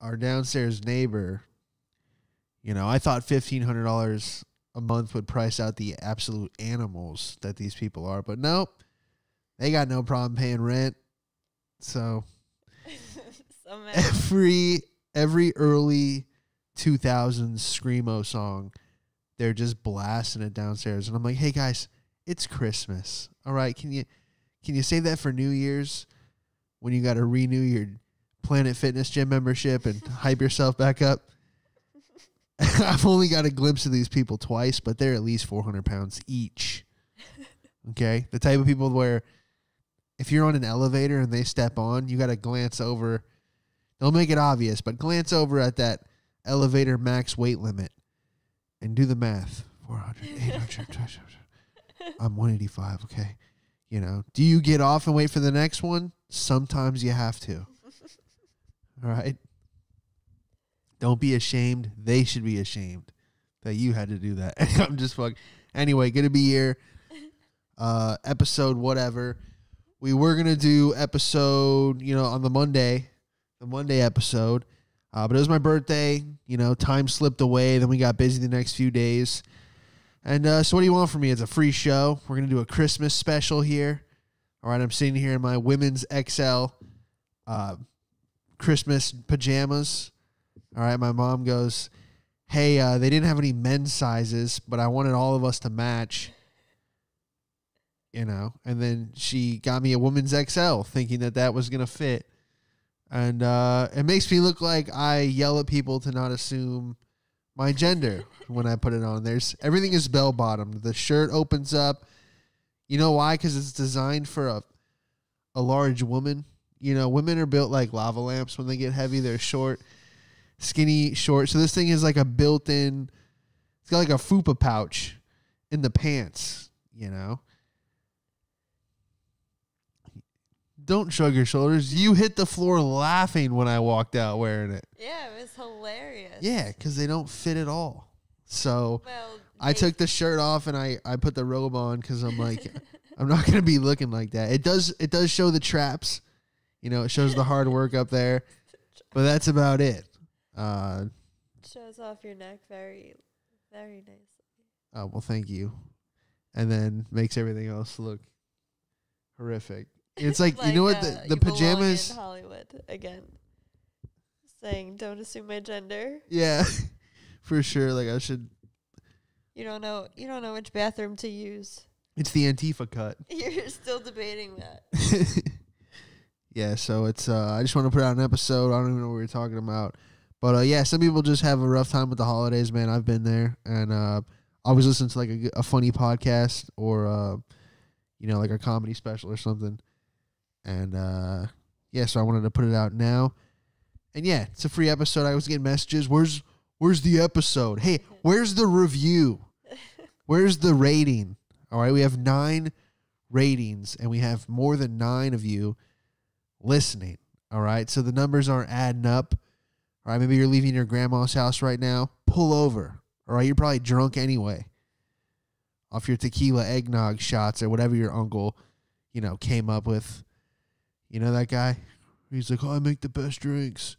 our downstairs neighbor, you know, I thought $1,500 a month would price out the absolute animals that these people are, but nope, they got no problem paying rent. So every early 2000s screamo song, they're just blasting it downstairs, and I'm like, hey guys, it's Christmas, all right? Can you save that for New Year's when you got to renew your Planet Fitness gym membership and hype yourself back up? I've only got a glimpse of these people twice, but they're at least 400 pounds each. Okay? The type of people where if you're on an elevator and they step on, you got to glance over. Don't make it obvious, but glance over at that elevator max weight limit and do the math. 400, 800, I'm 185, okay? You know, do you get off and wait for the next one? Sometimes you have to. All right? Don't be ashamed. They should be ashamed that you had to do that. I'm just fucking. Anyway, good to be here. Episode whatever. We were going to do episode, you know, on the Monday episode. But it was my birthday. You know, time slipped away. Then we got busy the next few days. And so what do you want from me? It's a free show. We're going to do a Christmas special here. All right, I'm sitting here in my women's XL Christmas pajamas. All right, my mom goes, hey, they didn't have any men's sizes, but I wanted all of us to match, you know. And then she got me a women's XL thinking that was going to fit. And it makes me look like I yell at people to not assume my gender when I put it on. Everything is bell-bottomed. The shirt opens up. You know why? Because it's designed for a large woman. You know, women are built like lava lamps when they get heavy. They're short. Skinny, short. So this thing is like a built-in, it's got like a fupa pouch in the pants, you know. Don't shrug your shoulders. You hit the floor laughing when I walked out wearing it. Yeah, it was hilarious. Yeah, because they don't fit at all. So I took the shirt off and I put the robe on because I'm like, I'm not going to be looking like that. It does show the traps. You know, it shows the hard work up there. But that's about it. Shows off your neck very, very nicely. Oh, well, thank you. And then makes everything else look horrific. It's like you know what? The pajamas. In Hollywood again. Saying, don't assume my gender. Yeah, for sure. Like I should. You don't know which bathroom to use. It's the Antifa cut. You're still debating that. Yeah, so it's I just want to put out an episode. I don't even know what we were talking about. But yeah, some people just have a rough time with the holidays, man. I've been there. And I always listen to like a funny podcast or, you know, like a comedy special or something. And yeah, so I wanted to put it out now. And yeah, it's a free episode. I was getting messages. Where's the episode? Hey, where's the review? Where's the rating? All right, we have 9 ratings, and we have more than 9 of you listening. All right, so the numbers aren't adding up. All right, maybe you're leaving your grandma's house right now. Pull over. All right, you're probably drunk anyway off your tequila eggnog shots or whatever your uncle, you know, came up with. You know that guy? He's like, oh, I make the best drinks.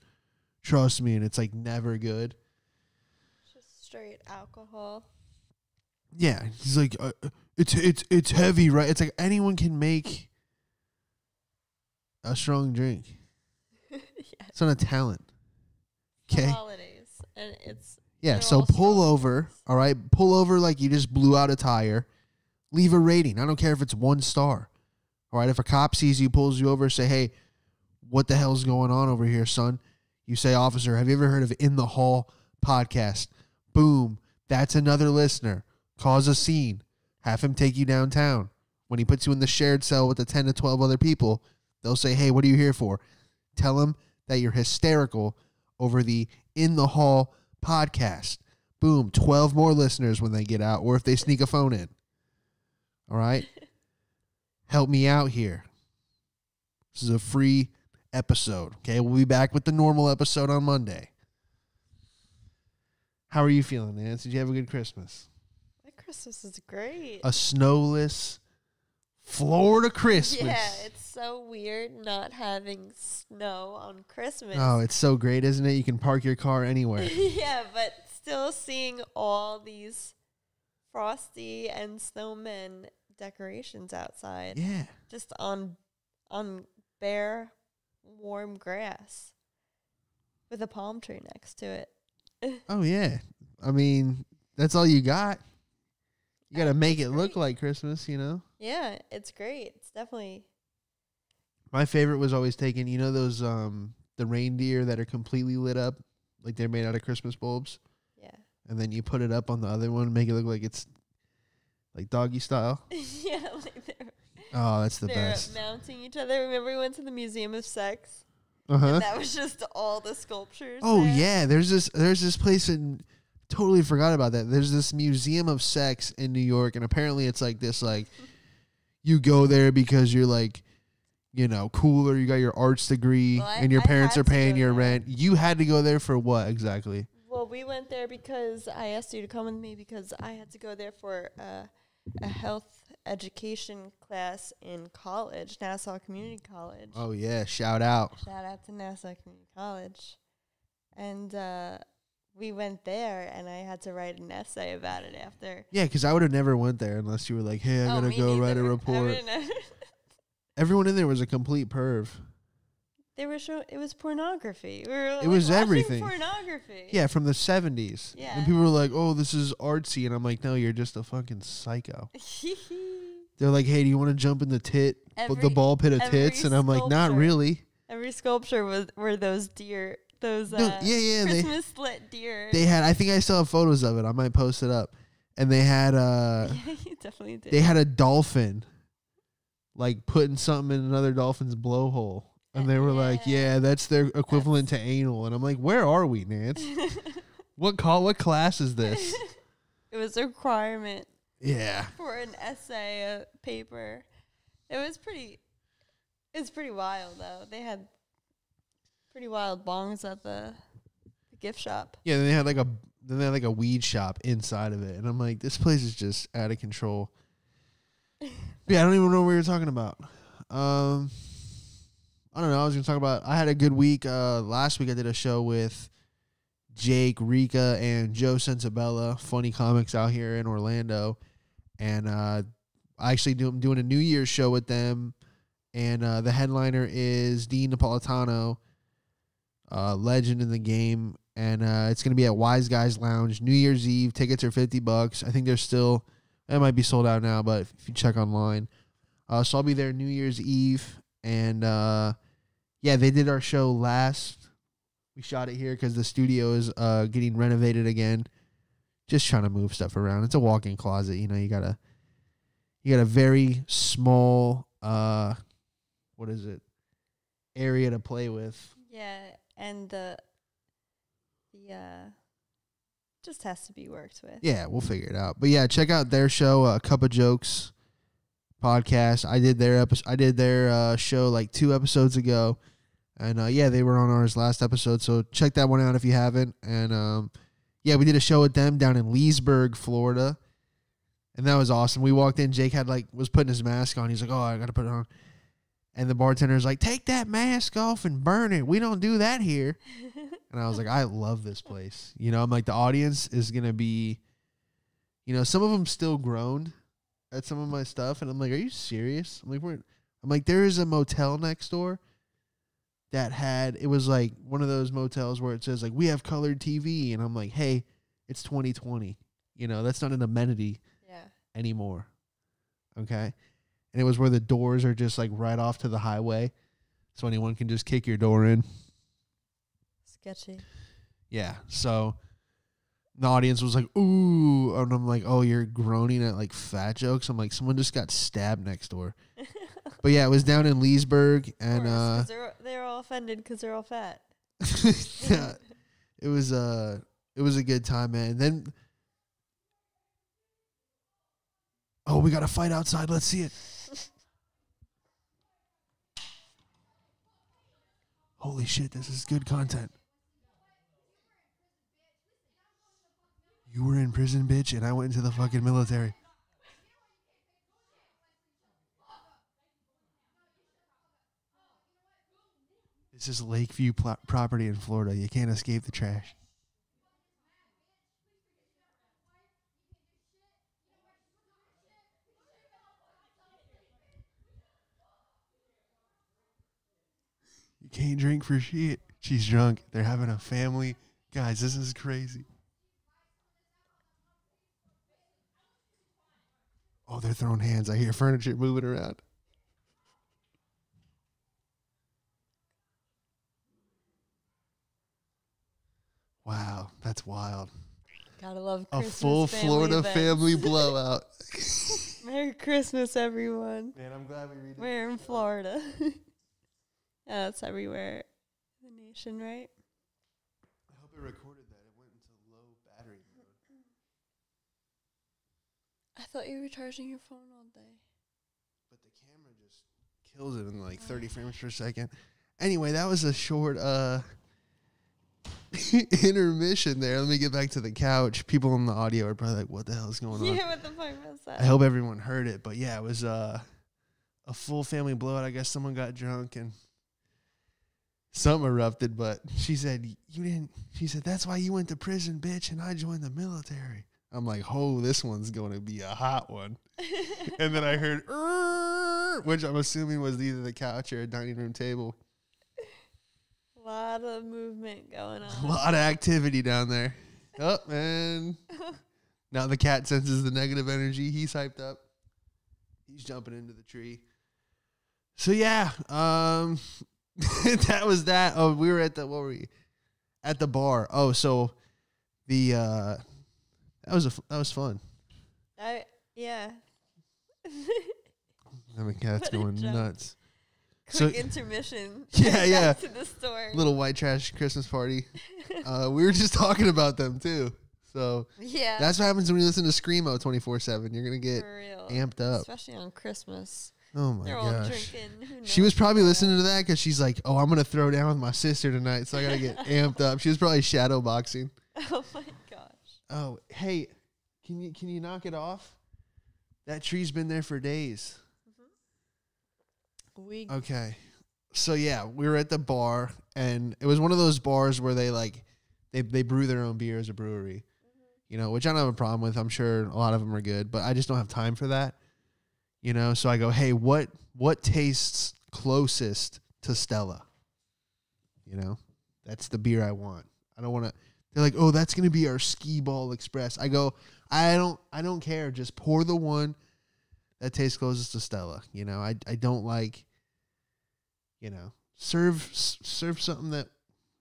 Trust me. And it's like never good. Just straight alcohol. Yeah. He's like, it's heavy, right? It's like anyone can make a strong drink. Yes. It's not a talent. Okay. Holidays. And it's. Yeah. So pull over. All right. Pull over like you just blew out a tire. Leave a rating. I don't care if it's 1 star. All right. If a cop sees you, pulls you over, say, hey, what the hell's going on over here, son? You say, officer, have you ever heard of In the Hall podcast? Boom. That's another listener. Cause a scene. Have him take you downtown. When he puts you in the shared cell with the 10 to 12 other people, they'll say, hey, what are you here for? Tell him that you're hysterical over the In the Hall podcast. Boom. 12 more listeners when they get out, or if they sneak a phone in. All right? Help me out here. This is a free episode. Okay, we'll be back with the normal episode on Monday. How are you feeling, Nance? Did you have a good Christmas? My Christmas is great. A snowless, Florida Christmas. Yeah, it's so weird not having snow on Christmas. Oh, it's so great, isn't it? You can park your car anywhere. Yeah, but still seeing all these frosty and snowmen decorations outside. Yeah. Just on bare, warm grass with a palm tree next to it. Oh, yeah. I mean, that's all you got. You got to make it look like Christmas, you know? Yeah, it's great. It's definitely... My favorite was always taking, you know, those, the reindeer that are completely lit up, like they're made out of Christmas bulbs? Yeah. And then you put it up on the other one, make it look like it's like doggy style. Yeah, like Oh, that's the they're best. mounting each other. Remember we went to the Museum of Sex? Uh-huh. And that was just all the sculptures. Oh, there. yeah. There's this place in... Totally forgot about that. There's this Museum of Sex in New York, and apparently it's like this, like, you go there because you're, like, you know, cooler, you got your arts degree, and your parents are paying your rent. You had to go there for what exactly? Well, we went there because I asked you to come with me because I had to go there for a health education class in college, Nassau Community College. Oh, yeah. Shout out. Shout out to Nassau Community College. And we went there, and I had to write an essay about it after. Yeah, because I would have never went there unless you were like, hey, I got to go write a report. Everyone in there was a complete perv. They were it was pornography. We were it was everything. Pornography. Yeah, from the 70s. Yeah. And people were like, oh, this is artsy. And I'm like, no, you're just a fucking psycho. They're like, hey, do you want to jump in the ball pit of tits? And I'm like, not really. Every sculpture were those deer. Those Christmas lit deer. They had, I think I still have photos of it. I might post it up. And they had yeah, you definitely did. They had a dolphin, like putting something in another dolphin's blowhole. And they were like, yeah, that's their equivalent to anal. And I'm like, where are we, Nance? What class is this? It was a requirement. Yeah. For an essay paper. It's pretty wild though. They had pretty wild bongs at the gift shop. Yeah, then they had like a weed shop inside of it, and I'm like, this place is just out of control. Yeah, I don't even know what we were talking about. I don't know. I was gonna talk about. I had a good week. Last week I did a show with Jake, Rika, and Joe Sensabella, funny comics out here in Orlando, and I actually I'm doing a New Year's show with them, and the headliner is Dean Napolitano. Legend in the game, and it's going to be at Wise Guys Lounge New Year's Eve. Tickets are $50. I think they're still, it might be sold out now, but if you check online. So I'll be there New Year's Eve, and yeah, they did our show last. We shot it here because the studio is getting renovated again. Just trying to move stuff around. It's a walk-in closet, you know. You got a very small area to play with. Yeah. And the just has to be worked with. Yeah, we'll figure it out. But yeah, check out their show, Cup of Jokes podcast. I did their show like 2 episodes ago, and yeah, they were on ours last episode. So check that one out if you haven't. And yeah, we did a show with them down in Leesburg, Florida, and that was awesome. We walked in. Jake was putting his mask on. He's like, "Oh, I got to put it on." And the bartender's like, take that mask off and burn it. We don't do that here. And I was like, I love this place. You know, I'm like, the audience is going to be, you know, some of them still groaned at some of my stuff. And I'm like, are you serious? I'm like, there is a motel next door that it was like one of those motels where it says like, we have colored TV. And I'm like, hey, it's 2020. You know, that's not an amenity anymore. Okay. And it was where the doors are just like right off to the highway. So anyone can just kick your door in. Sketchy. Yeah. So the audience was like, ooh. And I'm like, oh, you're groaning at like fat jokes. I'm like, someone just got stabbed next door. But yeah, it was down in Leesburg. And they're all offended because they're all fat. Yeah, it was a good time, man. And then, oh, we got a fight outside. Let's see it. Holy shit, this is good content. You were in prison, bitch, and I went into the fucking military. This is Lakeview property in Florida. You can't escape the trash. You can't drink for shit. She's drunk. They're having a family. Guys, this is crazy. Oh, they're throwing hands. I hear furniture moving around. Wow, that's wild. Gotta love A Christmas full family Florida events. family blowout. Merry Christmas, everyone. Man, I'm glad we read it. We're in Florida. Yeah, that's everywhere in the nation, right? I hope it recorded that. It went into low battery mode. I thought you were charging your phone all day. But the camera just kills it in like 30 frames per second. Anyway, that was a short intermission there. Let me get back to the couch. People on the audio are probably like, what the hell is going on? Yeah, what the fuck was that? I hope everyone heard it. But yeah, it was a full family blowout. I guess someone got drunk and something erupted. But she said, you didn't. She said, that's why you went to prison, bitch, and I joined the military. I'm like, oh, this one's going to be a hot one. And then I heard, which I'm assuming was either the couch or a dining room table. A lot of movement going on. A lot of activity down there. Oh, man. Now the cat senses the negative energy. He's hyped up. He's jumping into the tree. So, yeah. That was that. Oh, we were at the, what were we? At the bar. Oh, so the, that was fun. Yeah. I mean, cat's going nuts. Quick intermission. Yeah. To the store. Little white trash Christmas party. We were just talking about them too. So yeah, that's what happens when you listen to Screamo 24/7. You're gonna get for real. amped up, especially on Christmas. Oh my They're all gosh! drinking. Who knows She was probably what? listening to that because she's like, "Oh, I'm gonna throw down with my sister tonight, so I gotta get amped up." She was probably shadow boxing. Oh my gosh! Oh, hey, can you knock it off? That tree's been there for days. Okay. So yeah, we were at the bar and it was one of those bars where they brew their own beer as a brewery. You know, which I don't have a problem with. I'm sure a lot of them are good, but I just don't have time for that. You know, so I go, "Hey, what tastes closest to Stella?" You know? That's the beer I want. I don't want to. They're like, "Oh, that's going to be our Skee Ball Express." I go, "I don't care. Just pour the one that tastes closest to Stella." You know, I don't like, you know, serve something that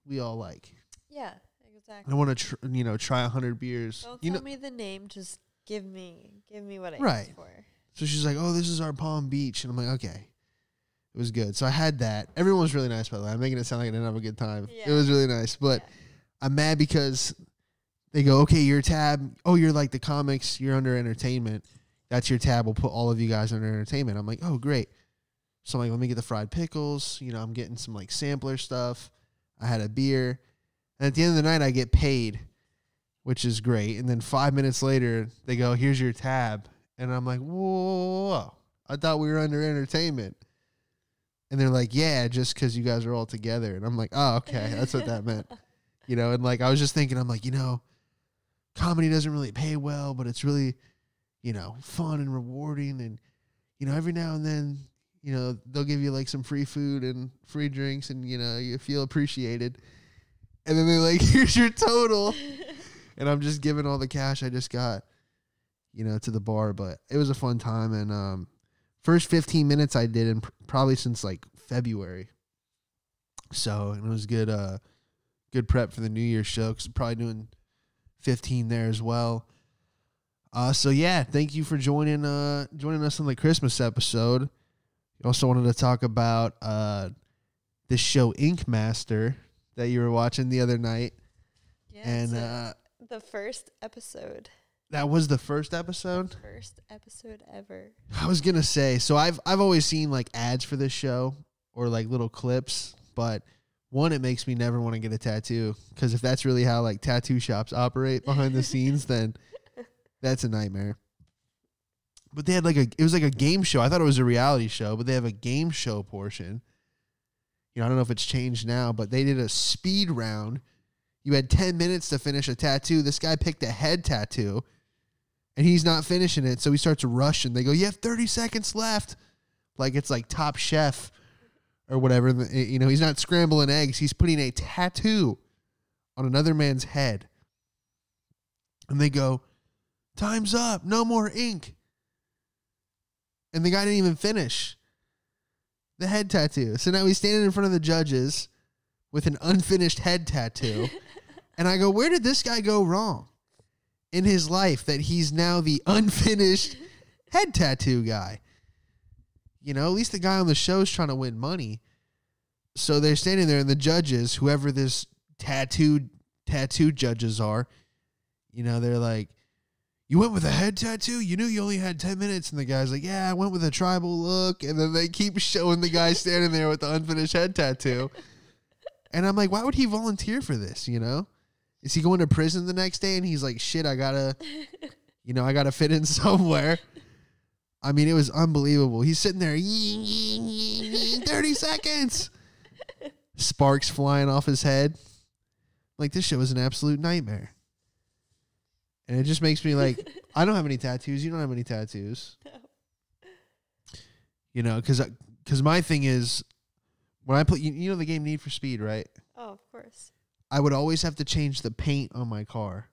we all like. Yeah, I exactly. don't want to, try 100 beers. Don't tell me the name. Just give me what I asked for. So she's like, "Oh, this is our Palm Beach," and I'm like, "Okay." It was good. So I had that. Everyone was really nice, by the way. I'm making it sound like I didn't have a good time. Yeah. It was really nice, but I'm mad because they go, "Okay, your tab. Oh, you're like the comics. You're under entertainment. That's your tab. We'll put all of you guys under entertainment." I'm like, "Oh, great." So I'm like, "Let me get the fried pickles." You know, I'm getting some like sampler stuff. I had a beer. And at the end of the night, I get paid, which is great. And then 5 minutes later, they go, "Here's your tab." And I'm like, "Whoa, I thought we were under entertainment." And they're like, "Yeah, just because you guys are all together." And I'm like, "Oh, okay. That's what that meant." You know, and like I was just thinking, I'm like, comedy doesn't really pay well, but it's really, fun and rewarding. And, every now and then, they'll give you like some free food and free drinks and, you feel appreciated. And then they're like, "Here's your total." And I'm just giving all the cash I just got, to the bar. But it was a fun time. And first 15 minutes I did in probably since like February. So it was good prep for the New Year's show because I'm probably doing 15 there as well. So yeah, thank you for joining us on the Christmas episode. We also wanted to talk about this show Ink Master that you were watching the other night. Yeah, and the first episode. That was the first episode? First episode ever. I was gonna say, so I've always seen like ads for this show or like little clips, but one, it makes me never want to get a tattoo because if that's really how like tattoo shops operate behind the scenes, then that's a nightmare. But they had it was like a game show. I thought it was a reality show, but they have a game show portion. I don't know if it's changed now, but they did a speed round. You had 10 minutes to finish a tattoo. This guy picked a head tattoo, and he's not finishing it, so he starts rushing. They go, you have 30 seconds left. Like it's like Top Chef or whatever. He's not scrambling eggs. He's putting a tattoo on another man's head. And they go, time's up. No more ink. And the guy didn't even finish the head tattoo. So now he's standing in front of the judges with an unfinished head tattoo. And I go, where did this guy go wrong in his life that he's now the unfinished head tattoo guy? At least the guy on the show is trying to win money. So they're standing there, and the judges, whoever this tattoo judges are, they're like, you went with a head tattoo? You knew you only had 10 minutes. And the guy's like, yeah, I went with a tribal look. And then they keep showing the guy standing there with the unfinished head tattoo. And I'm like, why would he volunteer for this, Is he going to prison the next day? And he's like, shit, I gotta fit in somewhere. I mean, it was unbelievable. He's sitting there, 30 seconds. Sparks flying off his head. Like, this shit was an absolute nightmare. And it just makes me like, I don't have any tattoos. You don't have any tattoos. No. Because my thing is, when I put, the game Need for Speed, right? Oh, of course. I would always have to change the paint on my car.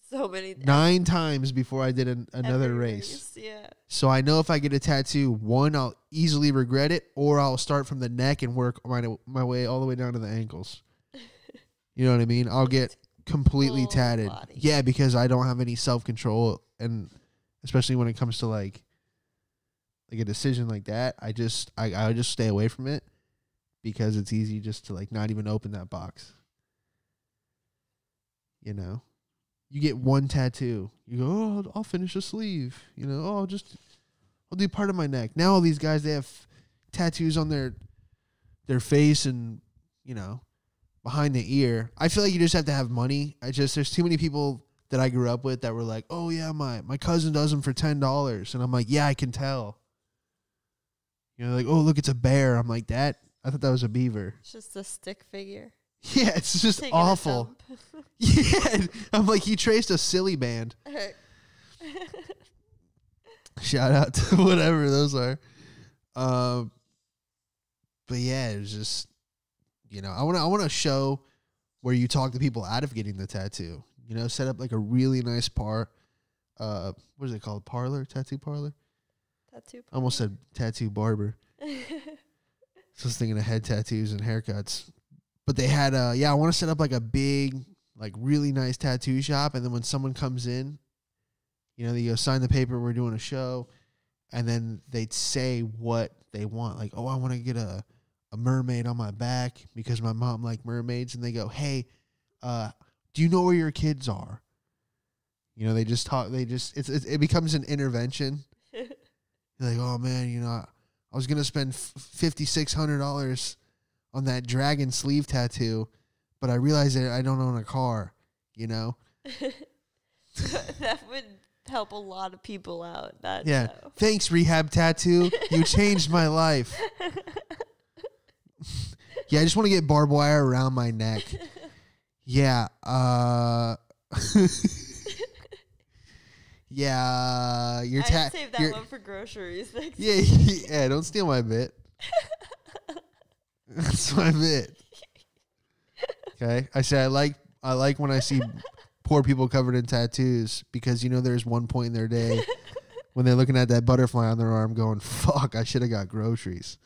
So many 9 times before I did another race. Yeah. So I know if I get a tattoo, one, I'll easily regret it, or I'll start from the neck and work my way all the way down to the ankles. You know what I mean? I'll get completely tatted. Body. Yeah, because I don't have any self-control, and especially when it comes to like a decision like that, I just stay away from it because it's easy just to like not even open that box. You get one tattoo. You go, oh, I'll finish a sleeve. I'll do part of my neck. Now all these guys, they have tattoos on their face and, behind the ear. I feel like you just have to have money. There's too many people that I grew up with that were like, oh yeah, my cousin does them for $10. And I'm like, yeah, I can tell. Like, oh, look, it's a bear. I'm like, I thought that was a beaver. It's just a stick figure. Yeah, it's just awful. Yeah, I'm like, he traced a silly band. Shout out to whatever those are. But yeah, it's just, I want to show where you talk to people out of getting the tattoo. Set up like a really nice what is it called? Tattoo parlor? Tattoo parlor. I almost said tattoo barber. So I was thinking of head tattoos and haircuts. But they had I want to set up like a big, like really nice tattoo shop. And then when someone comes in, they go sign the paper, we're doing a show. And then they'd say what they want. Like, oh, I want to get a mermaid on my back because my mom liked mermaids. And they go, hey, do you know where your kids are? They just talk. It becomes an intervention. You're like, oh man, I was going to spend $5,600 on that dragon sleeve tattoo, but I realized that I don't own a car, That would help a lot of people out. Yeah. Thanks, Rehab Tattoo. You changed my life. Yeah, I just want to get barbed wire around my neck. Yeah. Yeah. I'd save that one for groceries. Yeah, don't steal my bit. That's my bit. Okay, I say I like when I see poor people covered in tattoos because there's one point in their day when they're looking at that butterfly on their arm going, fuck, I should have got groceries.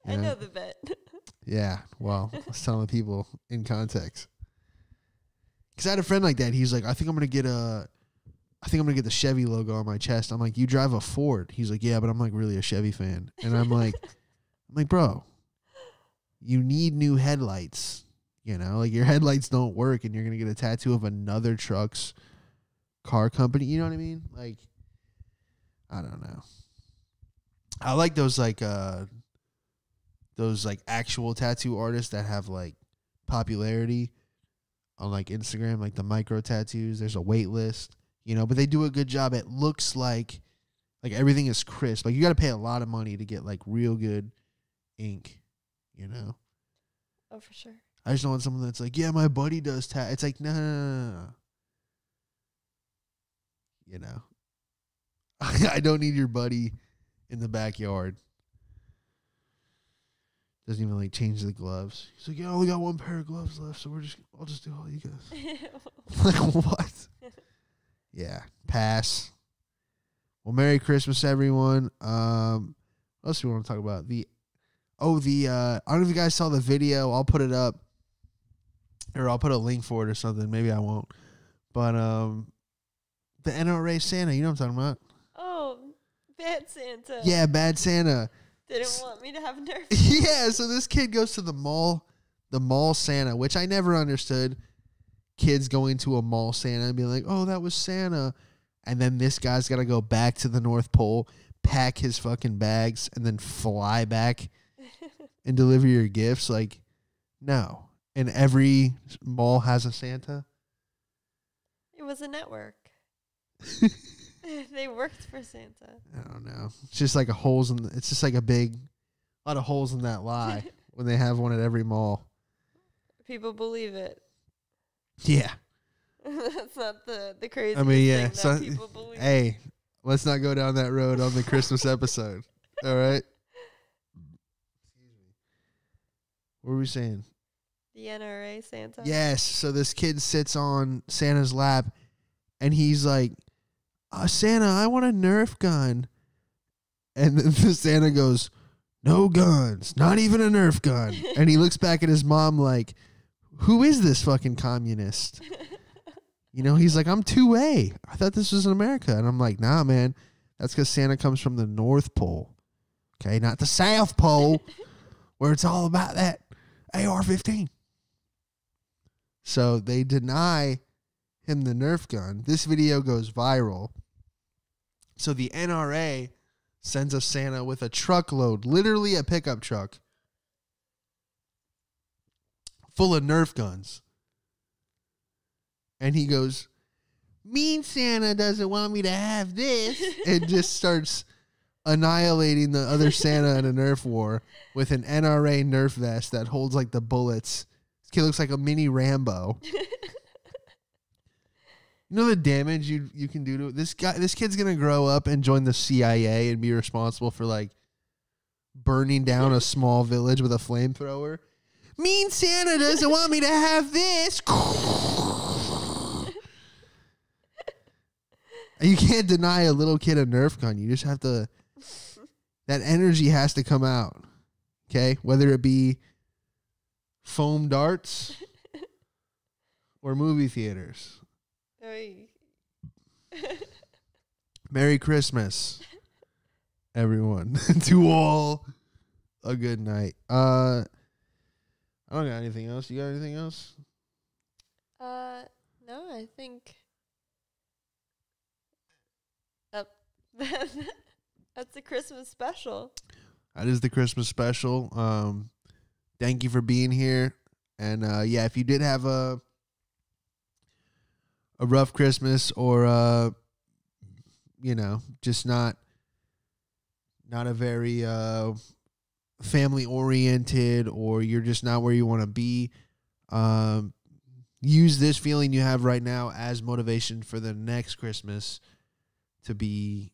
I know the bit. Yeah, well, let's tell the people in context. Because I had a friend like that. He's like, I think I'm gonna get the Chevy logo on my chest. I'm like, you drive a Ford? He's like, yeah, but I'm like really a Chevy fan. And I'm like, bro, you need new headlights. Like your headlights don't work and you're going to get a tattoo of another truck's car company. You know what I mean? Like, I don't know. I like those actual tattoo artists that have like popularity on like Instagram, like the micro tattoos. There's a wait list, but they do a good job. It looks like everything is crisp. Like you got to pay a lot of money to get like real good ink. You know? Oh, for sure. I just don't want someone that's like, yeah, my buddy does tat. It's like, no. You know? I don't need your buddy in the backyard. Doesn't even like change the gloves. He's like, yeah, I only got one pair of gloves left, so I'll just do all you guys. Like, what? Yeah, pass. Well, Merry Christmas, everyone. What else do we want to talk about? I don't know if you guys saw the video. I'll put it up, or I'll put a link for it or something. Maybe I won't. But the NRA Santa, you know what I'm talking about? Oh, Bad Santa. Yeah, Bad Santa. Didn't want me to have nerves. Yeah, so this kid goes to the mall Santa, which I never understood. Kids going to a mall Santa and being like, oh, that was Santa. And then this guy's got to go back to the North Pole, pack his fucking bags, and then fly back and deliver your gifts. Like, no. And every mall has a Santa? It was a network. They worked for Santa. I don't know. It's just like it's just like a lot of holes in that lie when they have one at every mall. People believe it. Yeah. That's not the craziest yeah. thing that people believe. Hey, let's not go down that road on the Christmas episode. All right? Excuse me. What were we saying? The NRA Santa? Yes. So this kid sits on Santa's lap, and he's like, Santa, I want a Nerf gun. And then the Santa goes, no guns, not even a Nerf gun. And he looks back at his mom like, who is this fucking communist? You know, he's like, I'm 2A. I thought this was in America. And I'm like, nah, man. That's because Santa comes from the North Pole. Okay, not the South Pole, where it's all about that AR-15. So they deny him the Nerf gun. This video goes viral. So the NRA sends a Santa with a truckload, literally a pickup truck, full of Nerf guns. And he goes, mean Santa doesn't want me to have this. And just starts annihilating the other Santa in a Nerf war with an NRA Nerf vest that holds like the bullets. This kid looks like a mini Rambo. You know the damage you can do to this guy. This kid's gonna grow up and join the CIA and be responsible for like burning down a small village with a flamethrower. Mean Santa doesn't want me to have this. You can't deny a little kid a Nerf gun. You just have to. That energy has to come out. Okay, whether it be foam darts or movie theaters. Merry Christmas, everyone. To all, a good night. I don't got anything else. You got anything else? No, I think that's the Christmas special. That is the Christmas special. Thank you for being here. And yeah, if you did have a rough Christmas or you know, just not a very family oriented, or you're just not where you want to be, use this feeling you have right now as motivation for the next Christmas to be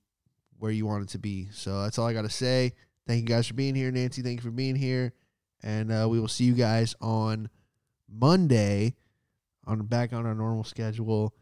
where you want it to be. So that's all I got to say. Thank you guys for being here. Nancy, thank you for being here. And we will see you guys on Monday back on our normal schedule.